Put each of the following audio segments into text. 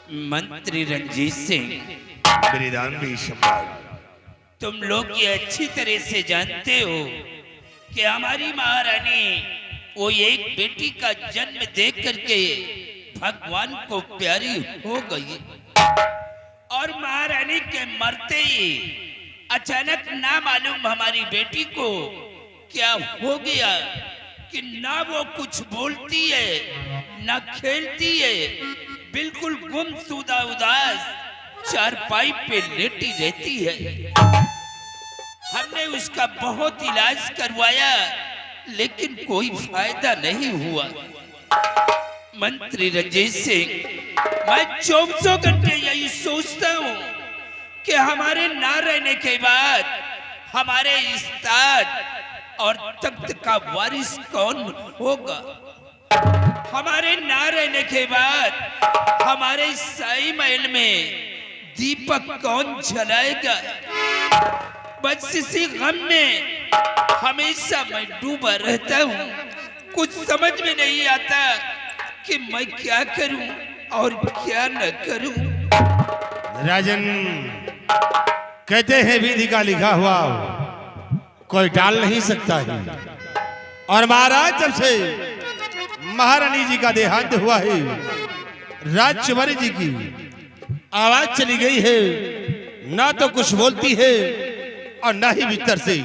मंत्री रंजीत सिंह, बिरदानवी सम्राट, तुम लोग ये अच्छी तरह से जानते हो कि हमारी महारानी वो एक बेटी का जन्म देख करके भगवान को प्यारी हो गई और महारानी के मरते ही अचानक ना मालूम हमारी बेटी को क्या हो गया कि ना वो कुछ बोलती है ना खेलती है, बिल्कुल गुमसुदा उदास चारपाई पे लेटी रहती है। हमने उसका बहुत इलाज करवाया लेकिन कोई फायदा नहीं हुआ। मंत्री रंजीत सिंह, मैं 24 घंटे यही सोचता हूँ कि हमारे ना रहने के बाद हमारे इस्ताद और तख्त का वारिस कौन होगा। हमारे ना रहने के बाद हमारे शाही महल में दीपक कौन जलाएगा। बस इसी गम में हमेशा मैं डूबा रहता हूँ। कुछ समझ में नहीं आता कि मैं क्या करूं और क्या न करूं। राजन, कहते हैं विधि का लिखा हुआ कोई टाल नहीं सकता है। और महाराज, जब से महारानी जी का देहांत हुआ है, राजकुमारी जी की आवाज चली गई है, ना तो कुछ बोलती है और ना ही भीतर से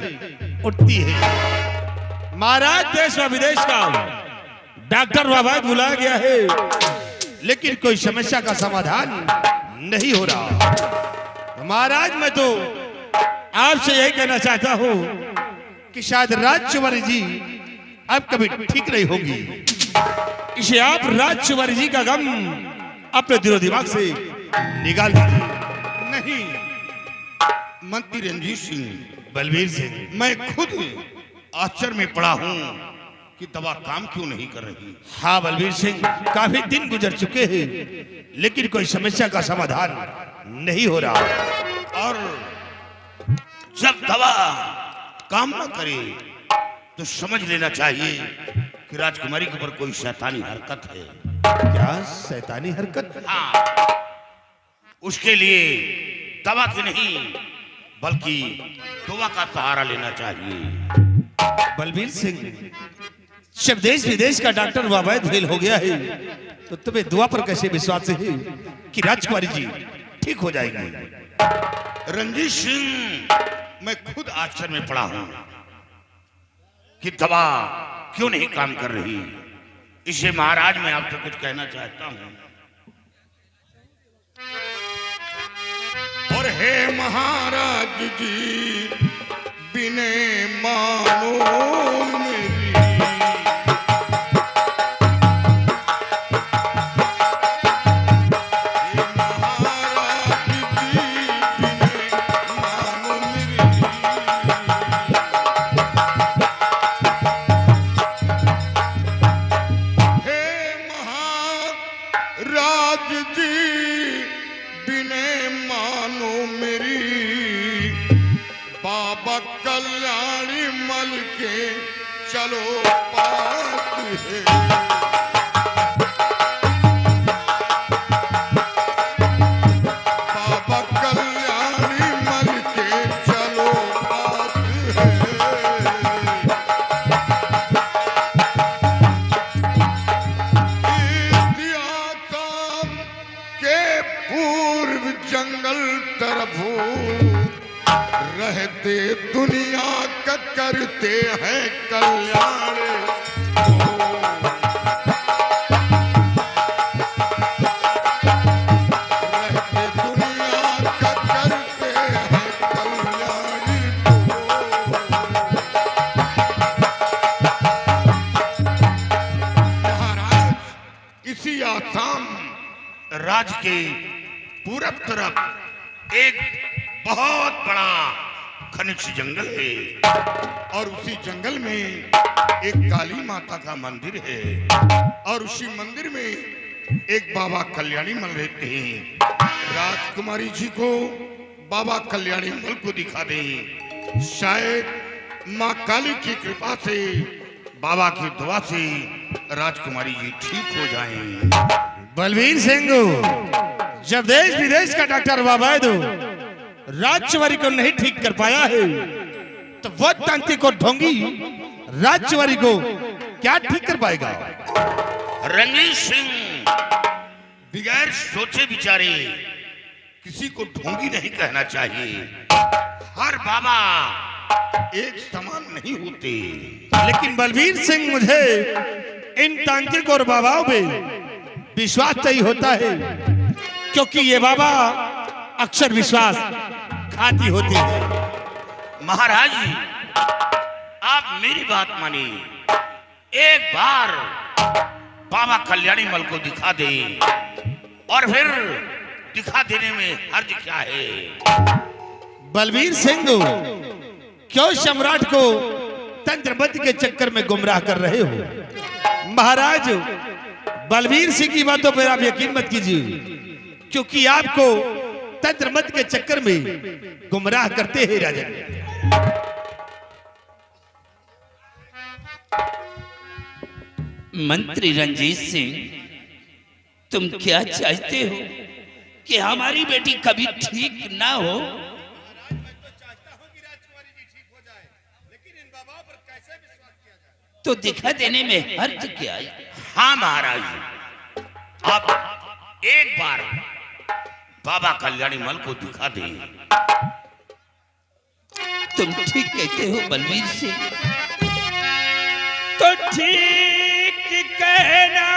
उठती है। महाराज, देश व विदेश का डॉक्टर वाबाद बुलाया गया है लेकिन कोई समस्या का समाधान नहीं हो रहा। महाराज, मैं तो आपसे यही कहना चाहता हूं कि शायद राजकुमारी जी अब कभी ठीक नहीं होगी। इसे आप राजकुमारी जी का गम अपने दिलो दिमाग से निकाल दीजिए। नहीं मंत्री रंजीत सिंह, बलबीर सिंह, मैं खुद आश्चर्य में पड़ा हूं कि दवा काम क्यों नहीं कर रही। हाँ बलबीर सिंह, काफी दिन गुजर चुके हैं लेकिन कोई समस्या का समाधान नहीं हो रहा। और जब दवा काम न करे तो समझ लेना चाहिए कि राजकुमारी के ऊपर कोई शैतानी हरकत है। क्या शैतानी हरकत? हाँ, उसके लिए दवा की नहीं बल्कि दुआ का सहारा लेना चाहिए। बलबीर सिंह, जब देश विदेश का डॉक्टर वाबाद फेल हो गया है तो तुम्हें दुआ पर कैसे विश्वास है कि राजकुमारी जी ठीक हो जाएगी? रंजीत सिंह, मैं खुद आश्चर्य में पड़ा हूं कि दवा क्यों नहीं काम कर रही। इसे महाराज, मैं आपसे कुछ कहना चाहता हूं। और हे महाराज जी, बिने मानो मेरी, कल्याणी मल के चलो पास है। बाबा कल्याणी मल के चलो पास है। के पूर्व जंगल तरफ रहते दुनिया का करते हैं कल्याण। रहते दुनिया का करते हैं कल्याण। महाराज, इसी आसाम राज्य के पूरब तरफ एक बहुत बड़ा घनिष्ठ जंगल है और उसी जंगल में एक काली माता का मंदिर है और उसी मंदिर में एक बाबा कल्याणी मल रहते हैं। राजकुमारी जी को बाबा कल्याणी मल को दिखा दें, शायद माँ काली की कृपा से, बाबा की दुआ से राजकुमारी जी ठीक हो जाएं। बलबीर सिंह, जब देश विदेश का डॉक्टर वैद्य राजकुमारी को नहीं ठीक कर पाया है, तो वो तांत्रिक और ढोंगी राजकुमारी को क्या ठीक कर पाएगा? रणवीर सिंह, बगैर सोचे विचारे किसी को ढोंगी नहीं कहना चाहिए। हर बाबा एक समान नहीं होते। लेकिन बलवीर सिंह, मुझे इन तांत्रिक और बाबाओं में विश्वास चाहिए होता है, क्योंकि ये बाबा अक्सर विश्वास खाती होती है। महाराज जी, आप मेरी बात मानिए, एक बार बाबा कल्याणी मल को दिखा दें, और फिर दिखा देने में हर्ज क्या है? बलवीर सिंह, क्यों सम्राट को तंत्रबद्ध के चक्कर में गुमराह कर रहे हो? महाराज, बलवीर सिंह की बातों पर आप यकीन मत कीजिए, क्योंकि आपको तंत्रबद्ध के चक्कर में गुमराह करते हैं राजन। मंत्री रंजीत सिंह, तुम क्या चाहते हो कि हमारी बेटी कभी ठीक ना हो? तो दिखा देने में हर्ज क्या है? हाँ महाराज जी, आप एक बार बाबा कल्याणी मल को दिखा दें। तुम ठीक कहते हो बलवीर सिंह। तो ठीक कहना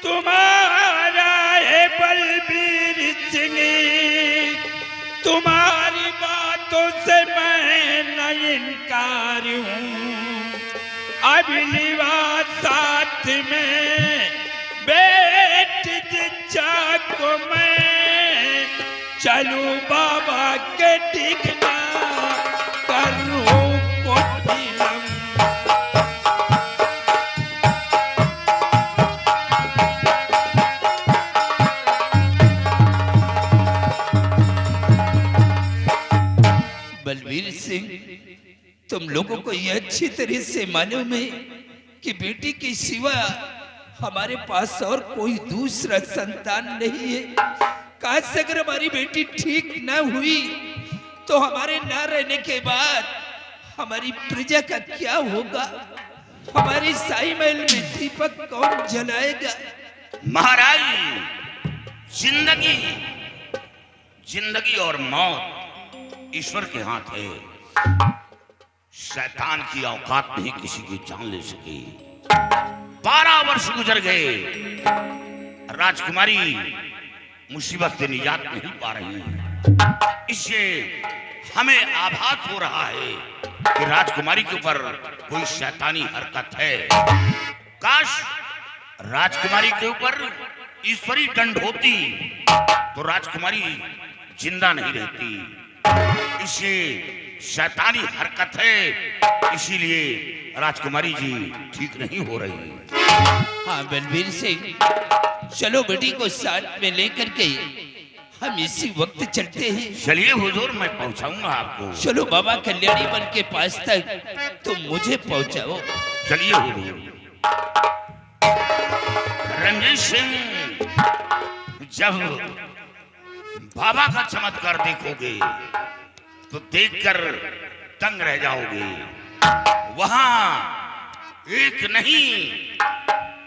तुम्हारा है बलवीर सिंह, तुम्हारी बातों से मैं न इनकार हूँ। अगली बात साथ में बैठ जिज्जा को मैं चलूं बाबा के टिकना करूं कोटिलम। बलवीर सिंह, तुम लोगों को यह अच्छी तरह से मालूम है कि बेटी के सिवा हमारे पास और कोई दूसरा संतान नहीं है। काश अगर हमारी बेटी ठीक न हुई तो हमारे न रहने के बाद हमारी प्रजा का क्या होगा? हमारी साई महल में दीपक कौन जलाएगा? महाराज, जिंदगी और मौत ईश्वर के हाथ है। शैतान की औकात नहीं किसी की जान ले सकी। 12 वर्ष गुजर गए, राजकुमारी मुसीबत से निजात नहीं पा रही। इससे हमें आभास हो रहा है कि राजकुमारी के ऊपर कोई शैतानी हरकत है। काश राजकुमारी के ऊपर ईश्वरी दंड होती तो राजकुमारी जिंदा नहीं रहती। इससे शैतानी हरकत है, इसीलिए राजकुमारी जी ठीक नहीं हो रही। हाँ बलवीर सिंह, चलो बेटी को साथ में लेकर के हम इसी वक्त चलते हैं। चलिए हुजूर, मैं पहुंचाऊंगा आपको। चलो बाबा कल्याणी मन के पास तक तुम मुझे पहुंचाओ। चलिए हुजूर। रणजीत सिंह, जब बाबा का चमत्कार देखोगे तो देखकर तंग रह जाओगे। वहां एक नहीं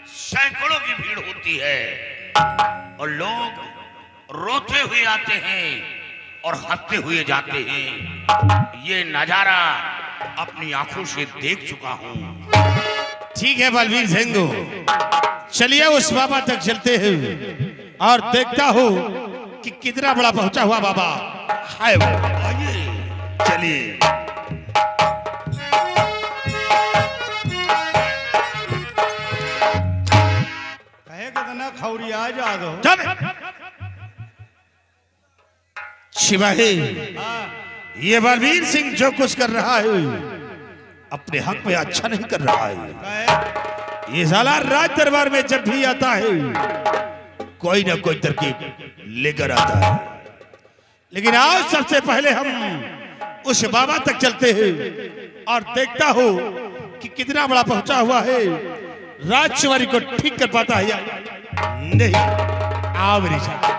सैकड़ों की भीड़ होती है और लोग रोते हुए आते हैं और हंसते हुए जाते हैं। ये नजारा अपनी आंखों से देख चुका हूं। ठीक है बलवीर सिंह, चलिए उस बाबा तक चलते हैं और देखता हूं कि कितना बड़ा पहुंचा हुआ बाबा है वो। आइए, चलिए। कहे कितना खौरिया जा दो। शिवाही, ये बलवीर सिंह जो कुछ कर रहा है अपने हक में अच्छा नहीं कर रहा है। ये साला राज दरबार में जब भी आता है कोई ना कोई तरकीब लेकर आता है, लेकिन आज सबसे पहले हम उस बाबा तक चलते हैं और देखता हूं कि कितना बड़ा पहुंचा हुआ है, राजकुमारी को ठीक कर पाता है या नहीं। आओ मेरी जान।